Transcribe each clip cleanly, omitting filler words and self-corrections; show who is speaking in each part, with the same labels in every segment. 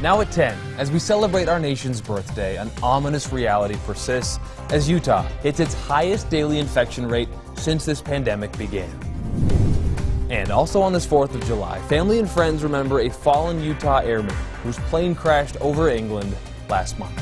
Speaker 1: Now at 10, as we celebrate our nation's birthday, an ominous reality persists as Utah hits its highest daily infection rate since this pandemic began. And also on this 4th of July, family and friends remember a fallen Utah airman whose plane crashed over England last month.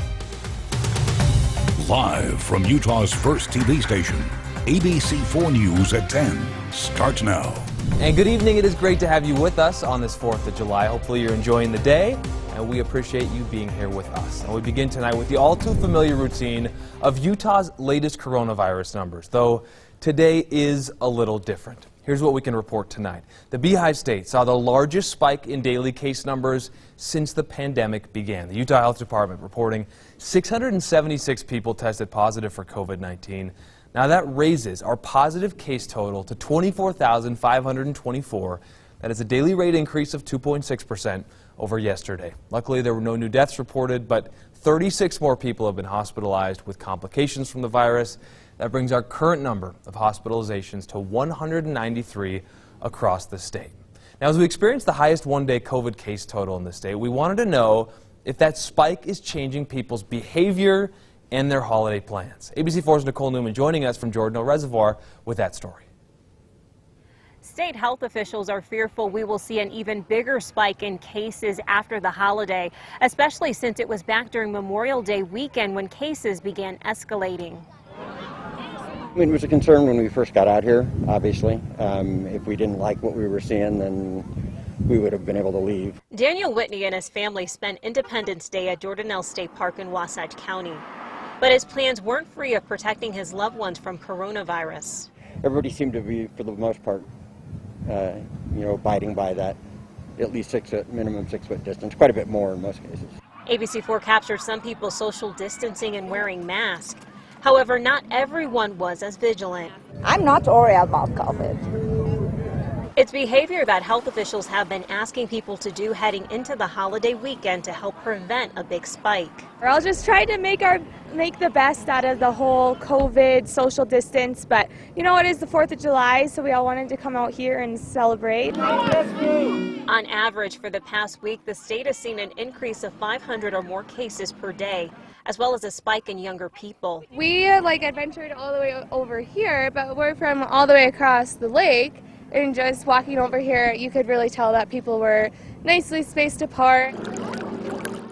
Speaker 2: Live from Utah's first TV station, ABC 4 News at 10 starts now.
Speaker 1: And good evening. It is great to have you with us on this 4th of July. Hopefully you're enjoying the day, and we appreciate you being here with us. And we begin tonight with the all too familiar routine of Utah's latest coronavirus numbers, though today is a little different. Here's what we can report tonight. The Beehive State saw the largest spike in daily case numbers since the pandemic began. The Utah Health Department reporting 676 people tested positive for COVID-19. Now that raises our positive case total to 24,524. That is a daily rate increase of 2.6% over yesterday. Luckily, there were no new deaths reported, but 36 more people have been hospitalized with complications from the virus. That brings our current number of hospitalizations to 193 across the state. Now, as we experience the highest one-day COVID case total in the state, we wanted to know if that spike is changing people's behavior and their holiday plans. ABC 4's Nicole Newman joining us from Jordan Reservoir with that story.
Speaker 3: State health officials are fearful we will see an even bigger spike in cases after the holiday, especially since it was back during Memorial Day weekend when cases began escalating.
Speaker 4: I mean, it was a concern when we first got out here, obviously. If we didn't like what we were seeing, then we would have been able to leave.
Speaker 3: Daniel Whitney and his family spent Independence Day at Jordanelle State Park in Wasatch County. But his plans weren't free of protecting his loved ones from coronavirus.
Speaker 4: Everybody seemed to be, for the most part, abiding by that at least minimum 6 foot distance, quite a bit more in most cases.
Speaker 3: ABC4 captured some people social distancing and wearing masks. However, not everyone was as vigilant.
Speaker 5: I'm not worried about COVID.
Speaker 3: It's behavior that health officials have been asking people to do heading into the holiday weekend to help prevent a big spike.
Speaker 6: I'll just try to make the best out of the whole COVID social distance, but you know, it is the 4th of July, so we all wanted to come out here and celebrate.
Speaker 3: On average, for the past week, the state has seen an increase of 500 or more cases per day, as well as a spike in younger people.
Speaker 6: We adventured all the way over here, but we're from all the way across the lake, and just walking over here, you could really tell that people were nicely spaced apart.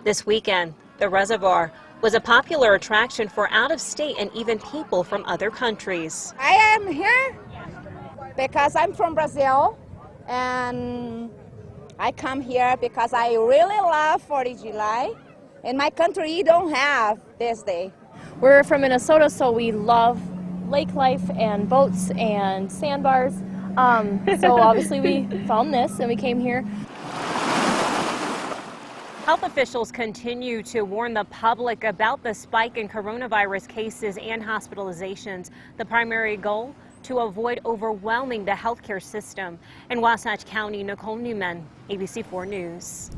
Speaker 3: This weekend, the reservoir was a popular attraction for out-of-state and even people from other countries.
Speaker 5: I am here because I'm from Brazil, and I come here because I really love 4th of July. In my country, you don't have this day.
Speaker 7: We're from Minnesota, so we love lake life and boats and sandbars. So obviously we found this and we came here.
Speaker 3: Health officials continue to warn the public about the spike in coronavirus cases and hospitalizations. The primary goal, to avoid overwhelming the healthcare system. In Wasatch County, Nicole Newman, ABC 4 News.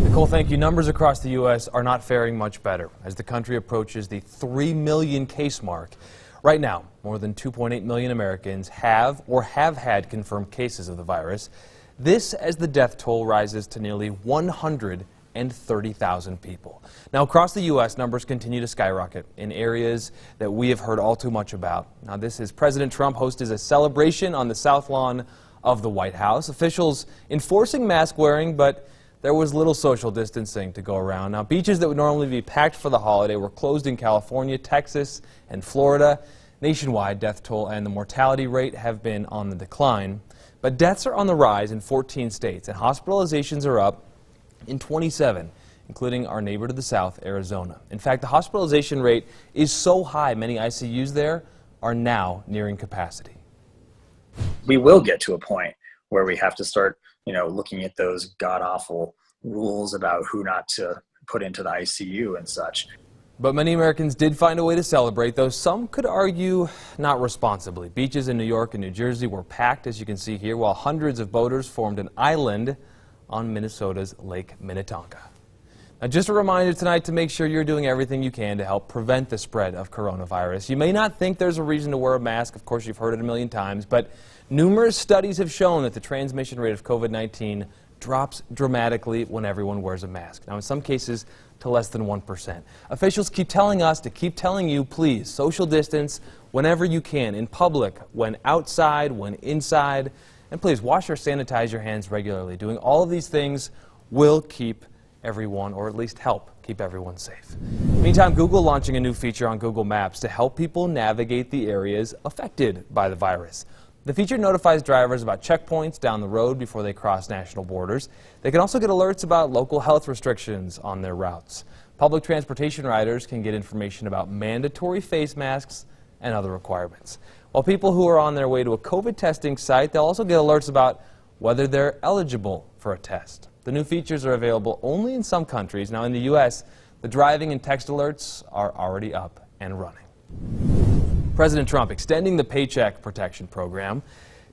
Speaker 1: Nicole, thank you. Numbers across the U.S. are not faring much better as the country approaches the 3 million case mark. Right now, more than 2.8 million Americans have or have had confirmed cases of the virus. This as the death toll rises to nearly 130,000 people. Now, across the U.S., numbers continue to skyrocket in areas that we have heard all too much about. Now, this is President Trump hosted a celebration on the South Lawn of the White House. Officials enforcing mask wearing, but there was little social distancing to go around. Now, beaches that would normally be packed for the holiday were closed in California, Texas, and Florida. Nationwide, death toll and the mortality rate have been on the decline. But deaths are on the rise in 14 states, and hospitalizations are up in 27, including our neighbor to the south, Arizona. In fact, the hospitalization rate is so high, many ICUs there are now nearing capacity.
Speaker 8: We will get to a point where we have to start looking at those god-awful rules about who not to put into the ICU and such.
Speaker 1: But many Americans did find a way to celebrate, though some could argue not responsibly. Beaches in New York and New Jersey were packed, as you can see here, while hundreds of boaters formed an island on Minnesota's Lake Minnetonka. Now, just a reminder tonight to make sure you're doing everything you can to help prevent the spread of coronavirus. You may not think there's a reason to wear a mask. Of course, you've heard it a million times, but numerous studies have shown that the transmission rate of COVID-19 drops dramatically when everyone wears a mask. Now, in some cases, to less than 1%. Officials keep telling us to keep telling you, please, social distance whenever you can, in public, when outside, when inside, and please wash or sanitize your hands regularly. Doing all of these things will keep everyone, or at least help keep everyone safe. Meantime, Google launching a new feature on Google Maps to help people navigate the areas affected by the virus. The feature notifies drivers about checkpoints down the road before they cross national borders. They can also get alerts about local health restrictions on their routes. Public transportation riders can get information about mandatory face masks and other requirements. While people who are on their way to a COVID testing site, they'll also get alerts about whether they're eligible for a test. The new features are available only in some countries. Now, in the U.S., the driving and text alerts are already up and running. President Trump extending the Paycheck Protection Program.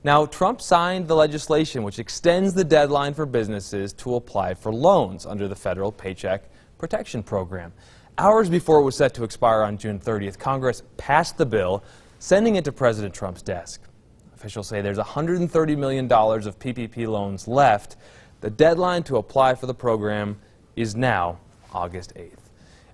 Speaker 1: Now, Trump signed the legislation which extends the deadline for businesses to apply for loans under the federal Paycheck Protection Program. Hours before it was set to expire on June 30th, Congress passed the bill, sending it to President Trump's desk. Officials say there's $130 million of PPP loans left. The deadline to apply for the program is now August 8th.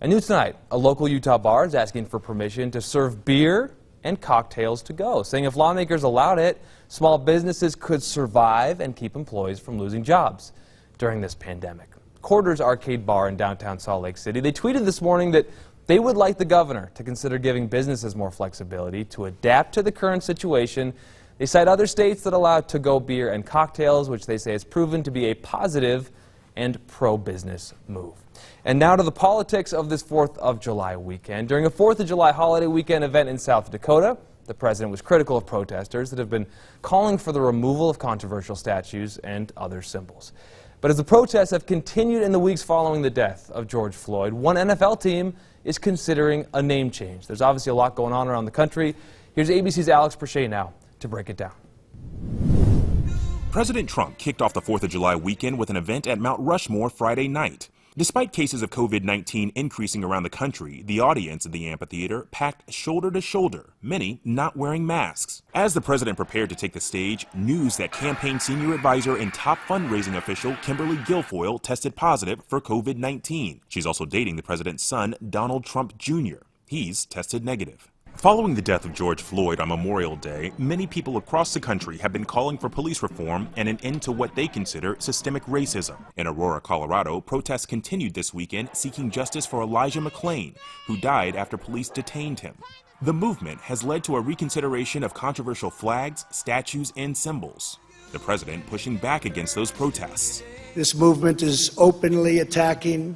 Speaker 1: And news tonight, a local Utah bar is asking for permission to serve beer and cocktails to go, saying if lawmakers allowed it, small businesses could survive and keep employees from losing jobs during this pandemic. Quarters Arcade Bar in downtown Salt Lake City, they tweeted this morning that they would like the governor to consider giving businesses more flexibility to adapt to the current situation. They cite other states that allow to-go beer and cocktails, which they say has proven to be a positive and pro-business move. And now to the politics of this 4th of July weekend. During a 4th of July holiday weekend event in South Dakota, the president was critical of protesters that have been calling for the removal of controversial statues and other symbols. But as the protests have continued in the weeks following the death of George Floyd, one NFL team is considering a name change. There's obviously a lot going on around the country. Here's ABC's Alex Perchet now to break it down.
Speaker 9: President Trump kicked off the 4th of July weekend with an event at Mount Rushmore Friday night. Despite cases of COVID-19 increasing around the country, the audience at the amphitheater packed shoulder to shoulder, many not wearing masks. As the president prepared to take the stage, news that campaign senior advisor and top fundraising official Kimberly Guilfoyle tested positive for COVID-19. She's also dating the president's son, Donald Trump Jr. He's tested negative. Following the death of George Floyd on Memorial Day, many people across the country have been calling for police reform and an end to what they consider systemic racism. In Aurora, Colorado, protests continued this weekend seeking justice for Elijah McClain, who died after police detained him. The movement has led to a reconsideration of controversial flags, statues, and symbols. The president pushing back against those protests.
Speaker 10: This movement is openly attacking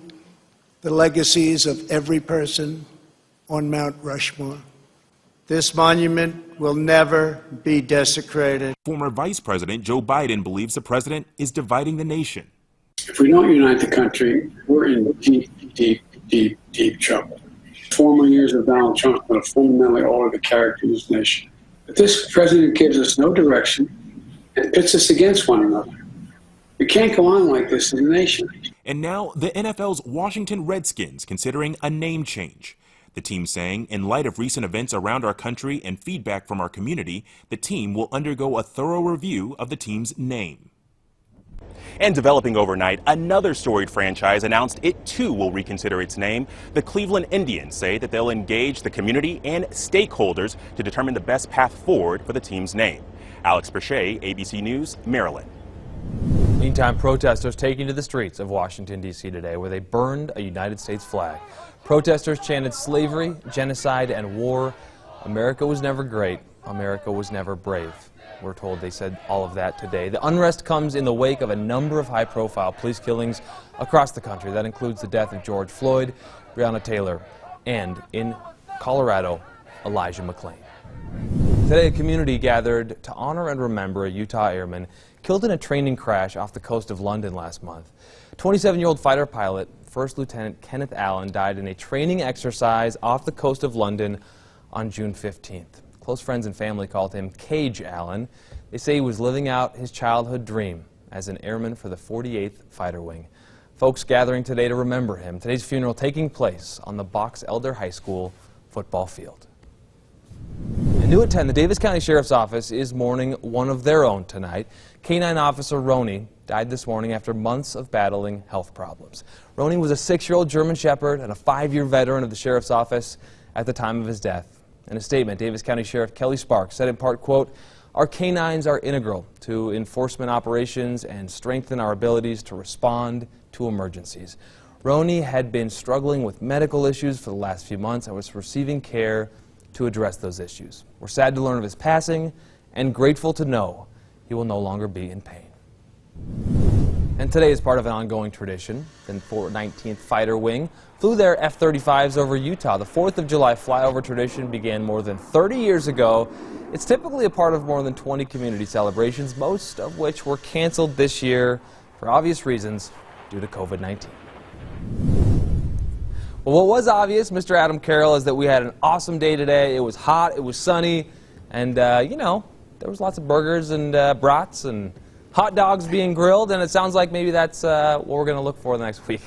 Speaker 10: the legacies of every person on Mount Rushmore. This monument will never be desecrated.
Speaker 9: Former Vice President Joe Biden believes the president is dividing the nation.
Speaker 11: If we don't unite the country, we're in deep trouble. 4 more years of Donald Trump will fundamentally alter the character of this nation. But this president gives us no direction and pits us against one another. We can't go on like this as a nation.
Speaker 9: And now the NFL's Washington Redskins considering a name change. The team saying, in light of recent events around our country and feedback from our community, the team will undergo a thorough review of the team's name. And developing overnight, another storied franchise announced it too will reconsider its name. The Cleveland Indians say that they'll engage the community and stakeholders to determine the best path forward for the team's name. Alex Perchet, ABC News, Maryland.
Speaker 1: Meantime, protesters taking to the streets of Washington, D.C. today, where they burned a United States flag. Protesters chanted slavery, genocide, and war. America was never great. America was never brave. We're told they said all of that today. The unrest comes in the wake of a number of high-profile police killings across the country. That includes the death of George Floyd, Breonna Taylor, and in Colorado, Elijah McClain. Today, a community gathered to honor and remember a Utah airman killed in a training crash off the coast of London last month. 27-year-old fighter pilot, First Lieutenant Kenneth Allen, died in a training exercise off the coast of London on June 15th. Close friends and family called him Cage Allen. They say he was living out his childhood dream as an airman for the 48th Fighter Wing. Folks gathering today to remember him. Today's funeral taking place on the Box Elder High School football field. And New at 10, the Davis County Sheriff's Office is mourning one of their own tonight. Canine Officer Roni died this morning after months of battling health problems. Roni was a 6-year-old German Shepherd and a 5-year veteran of the Sheriff's Office at the time of his death. In a statement, Davis County Sheriff Kelly Sparks said in part, quote, "Our canines are integral to enforcement operations and strengthen our abilities to respond to emergencies. Roni had been struggling with medical issues for the last few months and was receiving care to address those issues. We're sad to learn of his passing and grateful to know he will no longer be in pain." And today is part of an ongoing tradition. The 19th Fighter Wing flew their F-35s over Utah. The 4th of July flyover tradition began more than 30 years ago. It's typically a part of more than 20 community celebrations, most of which were canceled this year for obvious reasons due to COVID-19. Well, what was obvious, Mr. Adam Carroll, is that we had an awesome day today. It was hot, it was sunny, and, you know, there was lots of burgers and brats and hot dogs being grilled, and it sounds like maybe that's what we're going to look for the next week.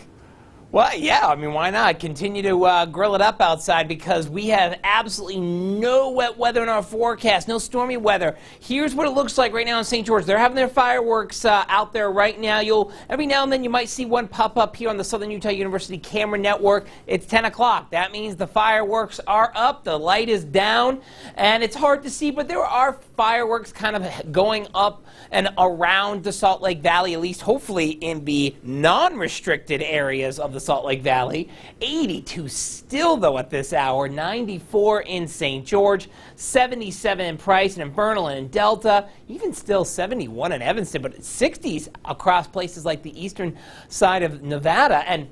Speaker 12: Well, yeah, I mean, why not? Continue to grill it up outside because we have absolutely no wet weather in our forecast, no stormy weather. Here's what it looks like right now in St. George. They're having their fireworks out there right now. Every now and then you might see one pop up here on the Southern Utah University camera network. It's 10 o'clock. That means the fireworks are up, the light is down, and it's hard to see, but there are fireworks kind of going up and around the Salt Lake Valley, at least hopefully in the non-restricted areas of the Salt Lake Valley. 82 still, though, at this hour. 94 in St. George, 77 in Price and in Bernal and in Delta, even still 71 in Evanston, but 60s across places like the eastern side of Nevada, and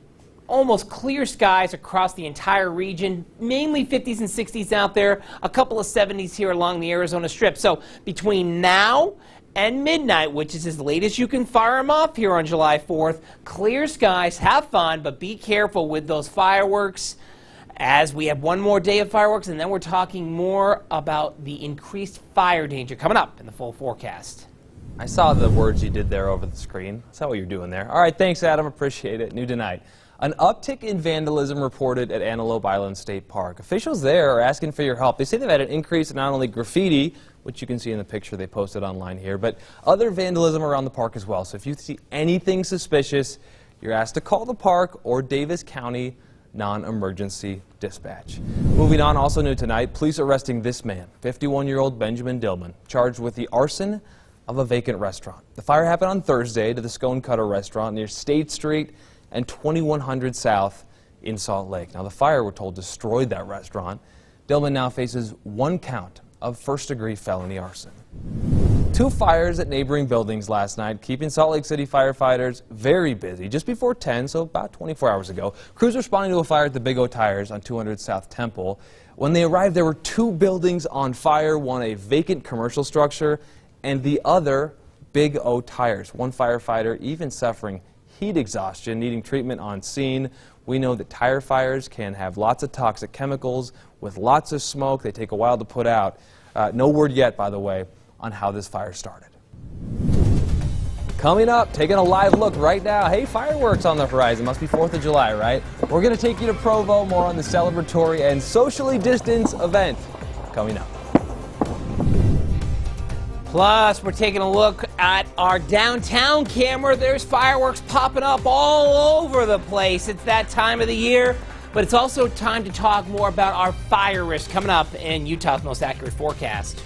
Speaker 12: almost clear skies across the entire region, mainly 50s and 60s out there, a couple of 70s here along the Arizona Strip. So between now and midnight, which is as late as you can fire them off here on July 4th, clear skies, have fun, but be careful with those fireworks as we have one more day of fireworks, and then we're talking more about the increased fire danger coming up in the full forecast.
Speaker 1: I saw the words you did there over the screen. I saw what you're doing there. All right, thanks, Adam. Appreciate it. New tonight. An uptick in vandalism reported at Antelope Island State Park. Officials there are asking for your help. They say they've had an increase in not only graffiti, which you can see in the picture they posted online here, but other vandalism around the park as well. So if you see anything suspicious, you're asked to call the park or Davis County Non-Emergency Dispatch. Moving on, also new tonight, police arresting this man, 51-year-old Benjamin Dillman, charged with the arson of a vacant restaurant. The fire happened on Thursday to the Scone Cutter restaurant near State Street and 2100 South in Salt Lake. Now, the fire, we're told, destroyed that restaurant. Dillman now faces 1 count of first-degree felony arson. 2 fires at neighboring buildings last night, keeping Salt Lake City firefighters very busy. Just before 10, so about 24 hours ago, crews responding to a fire at the Big O Tires on 200 South Temple. When they arrived, there were 2 buildings on fire, one a vacant commercial structure, and the other Big O Tires. One firefighter even suffering heat exhaustion, needing treatment on scene. We know that tire fires can have lots of toxic chemicals with lots of smoke. They take a while to put out. No word yet, by the way, on how this fire started. Coming up, taking a live look right now. Hey, fireworks on the horizon. Must be 4th of July, right? We're going to take you to Provo, more on the celebratory and socially distanced event coming up.
Speaker 12: Plus, we're taking a look at our downtown camera. There's fireworks popping up all over the place. It's that time of the year, but it's also time to talk more about our fire risk coming up in Utah's Most Accurate Forecast.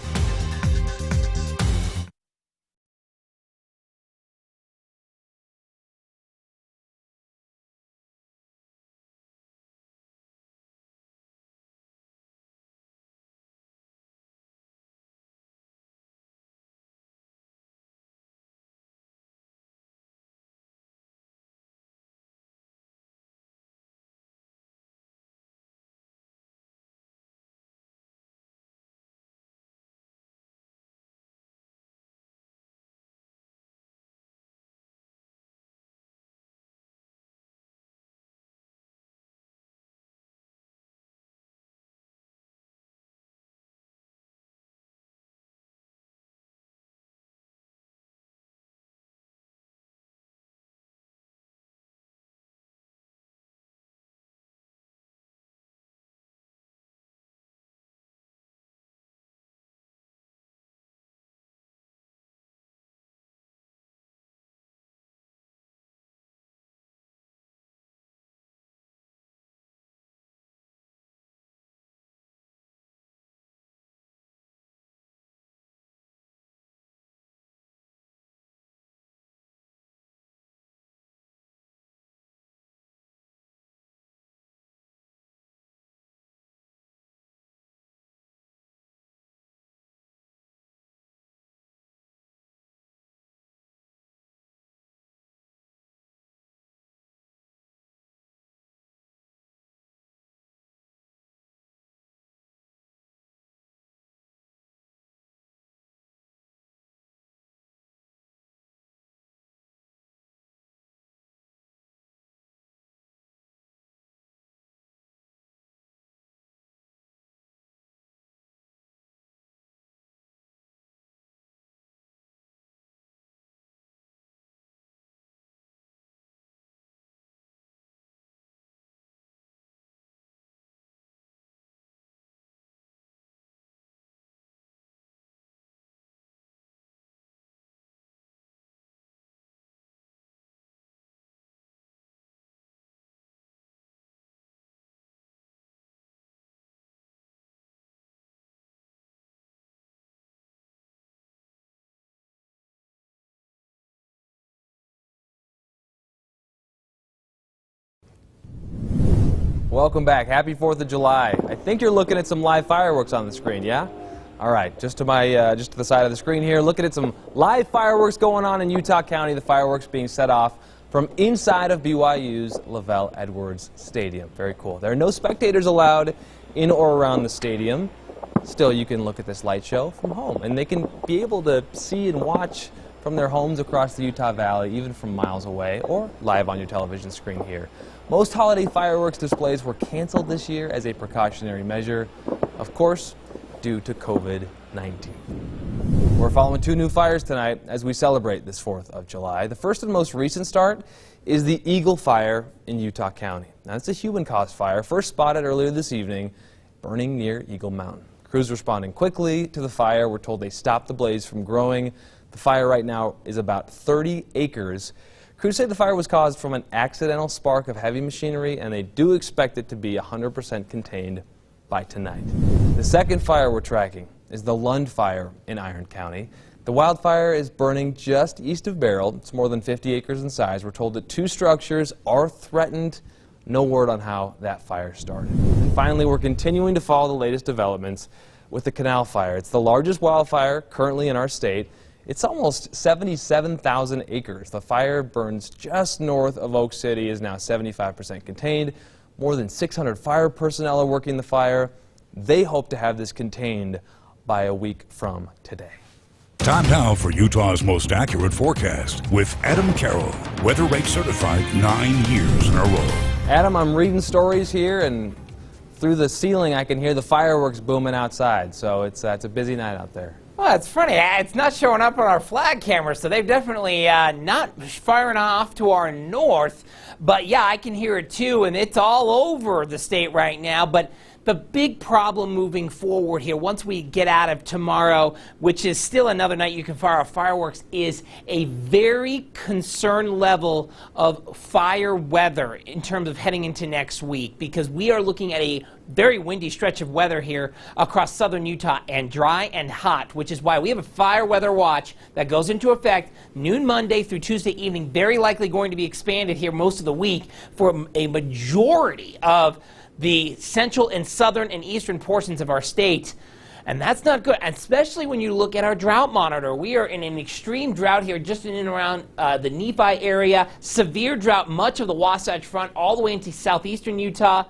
Speaker 1: Welcome back. Happy 4th of July. I think you're looking at some live fireworks on the screen, yeah? All right, just to the side of the screen here, looking at some live fireworks going on in Utah County. The fireworks being set off from inside of BYU's Lavelle Edwards Stadium. Very cool. There are no spectators allowed in or around the stadium. Still, you can look at this light show from home, and they can be able to see and watch from their homes across the Utah Valley, even from miles away, or live on your television screen here. Most holiday fireworks displays were canceled this year as a precautionary measure, of course, due to COVID-19. We're following 2 new fires tonight as we celebrate this 4th of July. The first and most recent start is the Eagle Fire in Utah County. Now, it's a human-caused fire, first spotted earlier this evening, burning near Eagle Mountain. Crews responding quickly to the fire were told they stopped the blaze from growing. The fire right now is about 30 acres. Crews say the fire was caused from an accidental spark of heavy machinery, and they do expect it to be 100% contained by tonight. The second fire we're tracking is the Lund Fire in Iron County. The wildfire is burning just east of Beryl. It's more than 50 acres in size. We're told that 2 structures are threatened. No word on how that fire started. And finally, we're continuing to follow the latest developments with the Canal Fire. It's the largest wildfire currently in our state. It's almost 77,000 acres. The fire burns just north of Oak City, is now 75% contained. More than 600 fire personnel are working the fire. They hope to have this contained by a week from today.
Speaker 2: Time now for Utah's most accurate forecast with Adam Carroll, Weather Rate certified 9 years in a row.
Speaker 1: Adam, I'm reading stories here, and through the ceiling I can hear the fireworks booming outside, so it's a busy night out there.
Speaker 12: Well, it's funny. It's not showing up on our flag cameras, so they've definitely not firing off to our north. But, yeah, I can hear it, too, and it's all over the state right now. But the big problem moving forward here, once we get out of tomorrow, which is still another night you can fire off fireworks, is a very concerned level of fire weather in terms of heading into next week, because we are looking at a very windy stretch of weather here across southern Utah, and dry and hot, which is why we have a fire weather watch that goes into effect noon Monday through Tuesday evening, very likely going to be expanded here most of the week for a majority of the central and southern and eastern portions of our state. And that's not good, especially when you look at our drought monitor. We are in an extreme drought here just in and around the Nephi area. Severe drought, much of the Wasatch Front, all the way into southeastern Utah.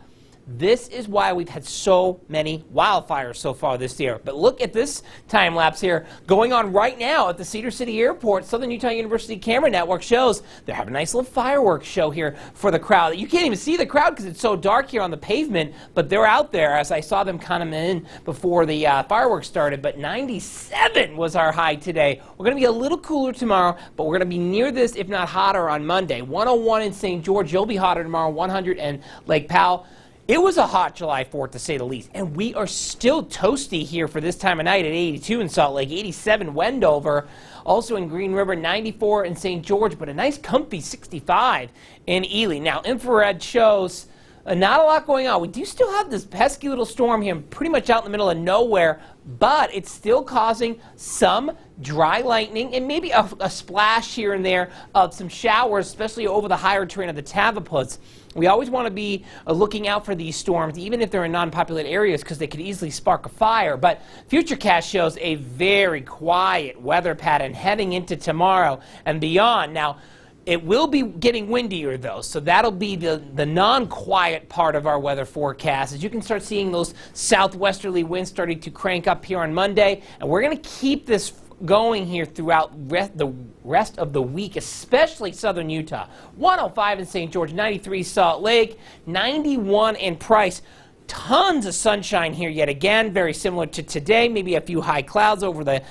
Speaker 12: This is why we've had so many wildfires so far this year. But look at this time lapse here going on right now at the Cedar City Airport. Southern Utah University Camera Network shows they're having a nice little fireworks show here for the crowd. You can't even see the crowd because it's so dark here on the pavement, but they're out there as I saw them come in before the fireworks started. But 97 was our high today. We're going to be a little cooler tomorrow, but we're going to be near this, if not hotter, on Monday. 101 in St. George. You'll be hotter tomorrow. 100 in Lake Powell. It was a hot July 4th, to say the least, and we are still toasty here for this time of night at 82 in Salt Lake, 87 Wendover, also in Green River, 94 in St. George, but a nice comfy 65 in Ely. Now, infrared shows not a lot going on. We do still have this pesky little storm here pretty much out in the middle of nowhere, but it's still causing some dry lightning and maybe a splash here and there of some showers, especially over the higher terrain of the Tavaputs. We always want to be looking out for these storms, even if they're in non-populated areas, because they could easily spark a fire. But Futurecast shows a very quiet weather pattern heading into tomorrow and beyond. Now, it will be getting windier, though, so that'll be the non-quiet part of our weather forecast, as you can start seeing those southwesterly winds starting to crank up here on Monday. And we're going to keep this going here throughout the rest of the week, especially southern Utah. 105 in St. George, 93 Salt Lake, 91 in Price. Tons of sunshine here yet again, very similar to today. Maybe a few high clouds over the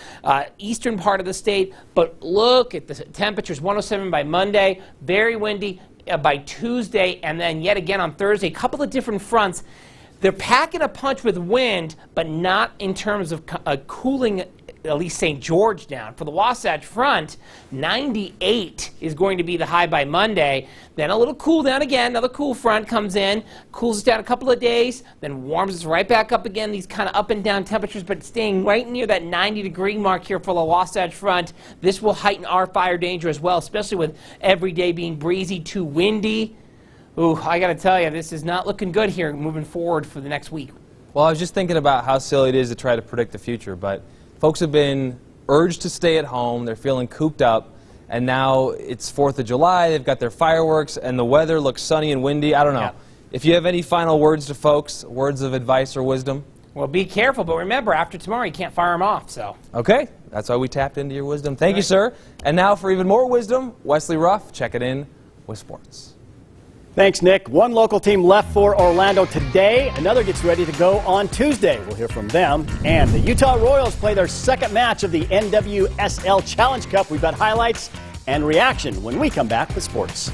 Speaker 12: eastern part of the state. But look at the temperatures, 107 by Monday, very windy by Tuesday, and then yet again on Thursday. A couple of different fronts. They're packing a punch with wind, but not in terms of cooling at least St. George down. For the Wasatch Front, 98 is going to be the high by Monday. Then a little cool down again. Another cool front comes in, cools us down a couple of days, then warms us right back up again. These kind of up and down temperatures, but staying right near that 90-degree mark here for the Wasatch Front. This will heighten our fire danger as well, especially with every day being breezy to windy. Ooh, I got to tell you, this is not looking good here moving forward for the next week.
Speaker 1: Well, I was just thinking about how silly it is to try to predict the future, but folks have been urged to stay at home. They're feeling cooped up, and now it's 4th of July. They've got their fireworks, and the weather looks sunny and windy. I don't know.
Speaker 12: Yeah.
Speaker 1: If you have any final words to folks, words of advice or wisdom?
Speaker 12: Well, be careful, but remember, after tomorrow, you can't fire them off, so.
Speaker 1: Okay, that's why we tapped into your wisdom. Thank you, sir. And now for even more wisdom, Wesley Ruff, check it in with sports.
Speaker 13: Thanks, Nick. One local team left for Orlando today. Another gets ready to go on Tuesday. We'll hear from them. And the Utah Royals play their second match of the NWSL Challenge Cup. We've got highlights and reaction when we come back with sports.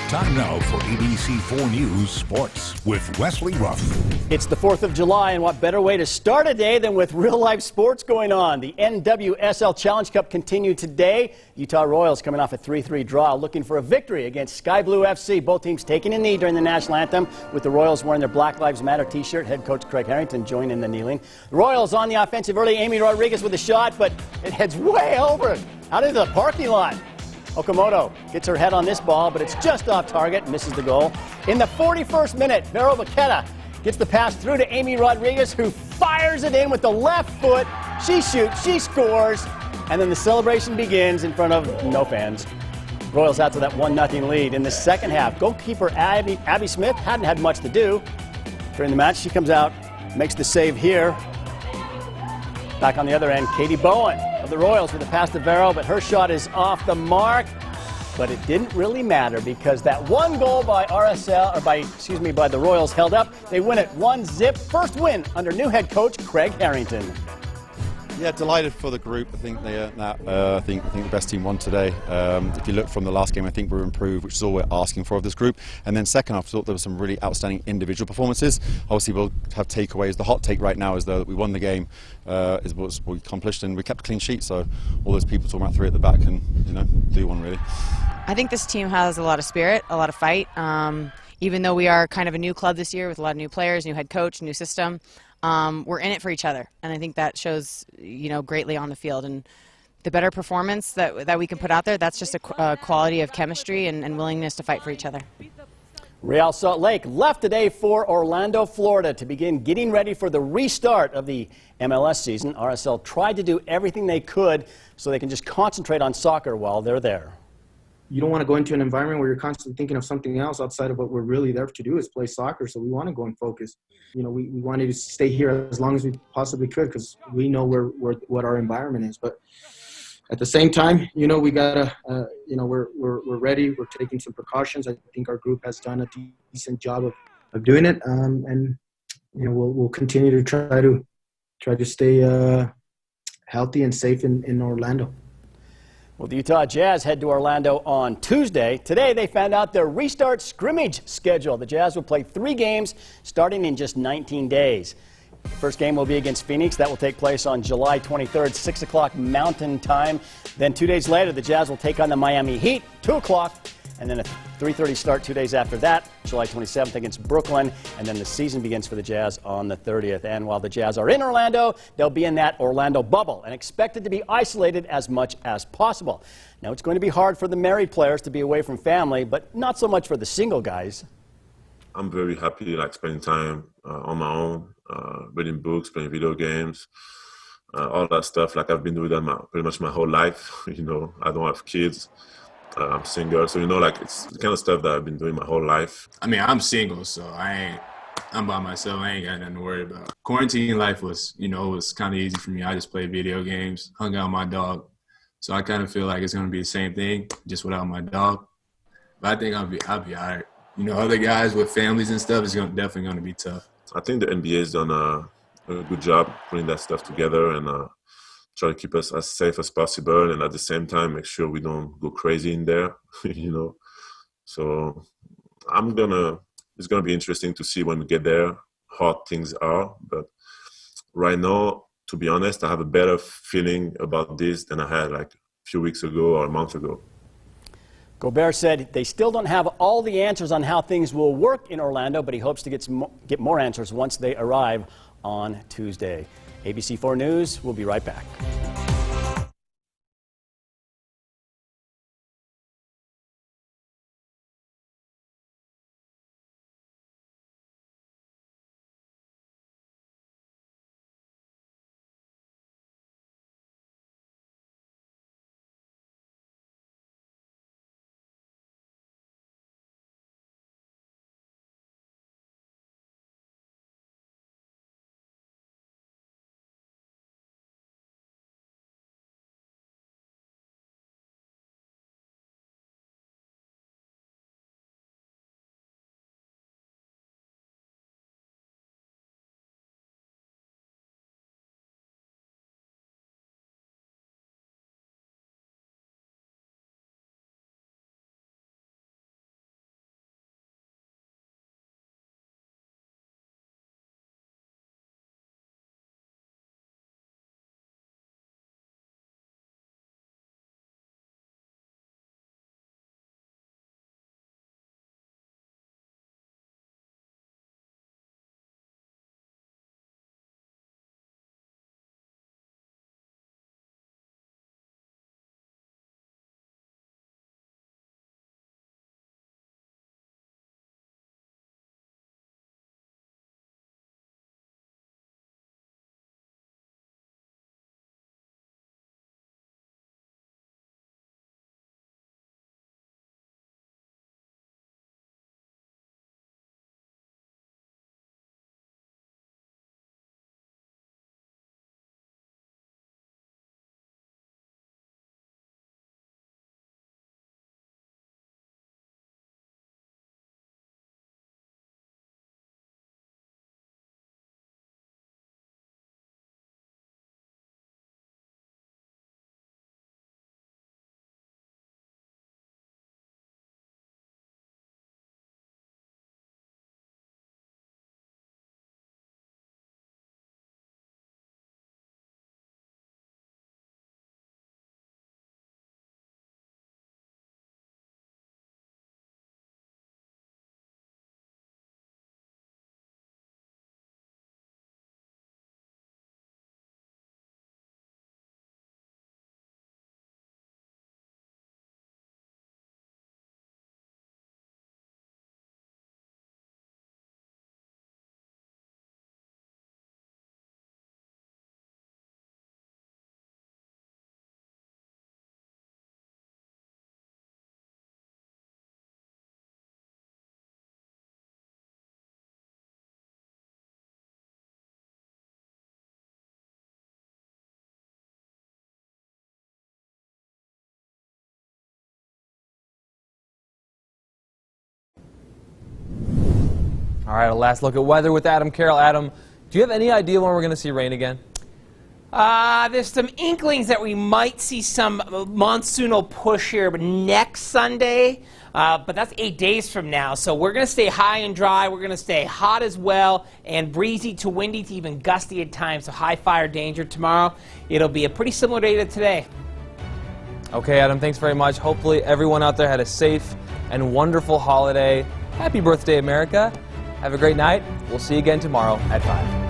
Speaker 2: Time now for ABC 4 News Sports with Wesley Ruff.
Speaker 13: It's the 4th of July, and what better way to start a day than with real-life sports going on? The NWSL Challenge Cup continued today. Utah Royals coming off a 3-3 draw, looking for a victory against Sky Blue FC. Both teams taking a knee during the national anthem, with the Royals wearing their Black Lives Matter t-shirt. Head coach Craig Harrington joined in the kneeling. The Royals on the offensive early. Amy Rodriguez with a shot, but it heads way over, out into the parking lot. Okamoto gets her head on this ball, but it's just off target, misses the goal. In the 41st minute, Vero Baqueta gets the pass through to Amy Rodriguez, who fires it in with the left foot. She shoots, she scores, and then the celebration begins in front of no fans. Royals out to that 1-0 lead. In the second half, goalkeeper Abby Smith hadn't had much to do during the match. She comes out, makes the save here. Back on the other end, Katie Bowen of the Royals with a pass to Vero, but her shot is off the mark. But it didn't really matter because that one goal by by the Royals held up. They win it 1-0. First win under new head coach Craig Harrington.
Speaker 14: Yeah, delighted for the group. I think I think the best team won today. If you look from the last game, I think we're improved, which is all we're asking for of this group. And then second half, I thought there were some really outstanding individual performances. Obviously, we'll have takeaways. The hot take right now is though that we won the game, is what we accomplished, and we kept a clean sheet. So all those people talking about 3 at the back can do one really.
Speaker 15: I think this team has a lot of spirit, a lot of fight. Even though we are kind of a new club this year with a lot of new players, new head coach, new system, we're in it for each other, and I think that shows, greatly on the field. And the better performance that we can put out there, that's just a quality of chemistry and willingness to fight for each other.
Speaker 13: Real Salt Lake left today for Orlando, Florida to begin getting ready for the restart of the MLS season. RSL tried to do everything they could so they can just concentrate on soccer while they're there.
Speaker 16: You don't want to go into an environment where you're constantly thinking of something else outside of what we're really there to do, is play soccer. So we want to go and focus. We wanted to stay here as long as we possibly could because we know what our environment is. But at the same time, we gotta, we're ready. We're taking some precautions. I think our group has done a decent job of doing it, and we'll continue to try to stay healthy and safe in Orlando.
Speaker 13: Well, the Utah Jazz head to Orlando on Tuesday. Today, they found out their restart scrimmage schedule. The Jazz will play 3 games starting in just 19 days. The first game will be against Phoenix. That will take place on July 23rd, 6 o'clock Mountain Time. Then 2 days later, the Jazz will take on the Miami Heat, 2 o'clock. And then a 3:30 start 2 days after that, July 27th against Brooklyn. And then the season begins for the Jazz on the 30th. And while the Jazz are in Orlando, they'll be in that Orlando bubble and expected to be isolated as much as possible. Now, it's going to be hard for the married players to be away from family, but not so much for the single guys.
Speaker 17: I'm very happy, spending time on my own, reading books, playing video games, all that stuff. I've been doing that pretty much my whole life. I don't have kids. I'm single, so it's the kind of stuff that I've been doing my whole life.
Speaker 18: I mean, I'm single, so I'm by myself. I ain't got nothing to worry about. Quarantine life was, it was kind of easy for me. I just played video games, hung out with my dog. So I kind of feel like it's going to be the same thing, just without my dog. But I think I'll be all right. Other guys with families and stuff is definitely going to be tough.
Speaker 17: I think the NBA has done a good job putting that stuff together and try to keep us as safe as possible, and at the same time make sure we don't go crazy in there. So it's gonna be interesting to see when we get there how things are. But right now, to be honest, I have a better feeling about this than I had a few weeks ago or a month ago.
Speaker 13: Gobert said they still don't have all the answers on how things will work in Orlando, but he hopes to get more answers once they arrive on Tuesday. ABC4 News, we'll be right back.
Speaker 1: All right, a last look at weather with Adam Carroll. Adam, do you have any idea when we're going to see rain again?
Speaker 12: There's some inklings that we might see some monsoonal push here, but next Sunday. But that's 8 days from now, so we're going to stay high and dry. We're going to stay hot as well, and breezy to windy to even gusty at times, so high fire danger tomorrow. It'll be a pretty similar day to today.
Speaker 1: Okay, Adam, thanks very much. Hopefully everyone out there had a safe and wonderful holiday. Happy birthday, America. Have a great night. We'll see you again tomorrow at 5.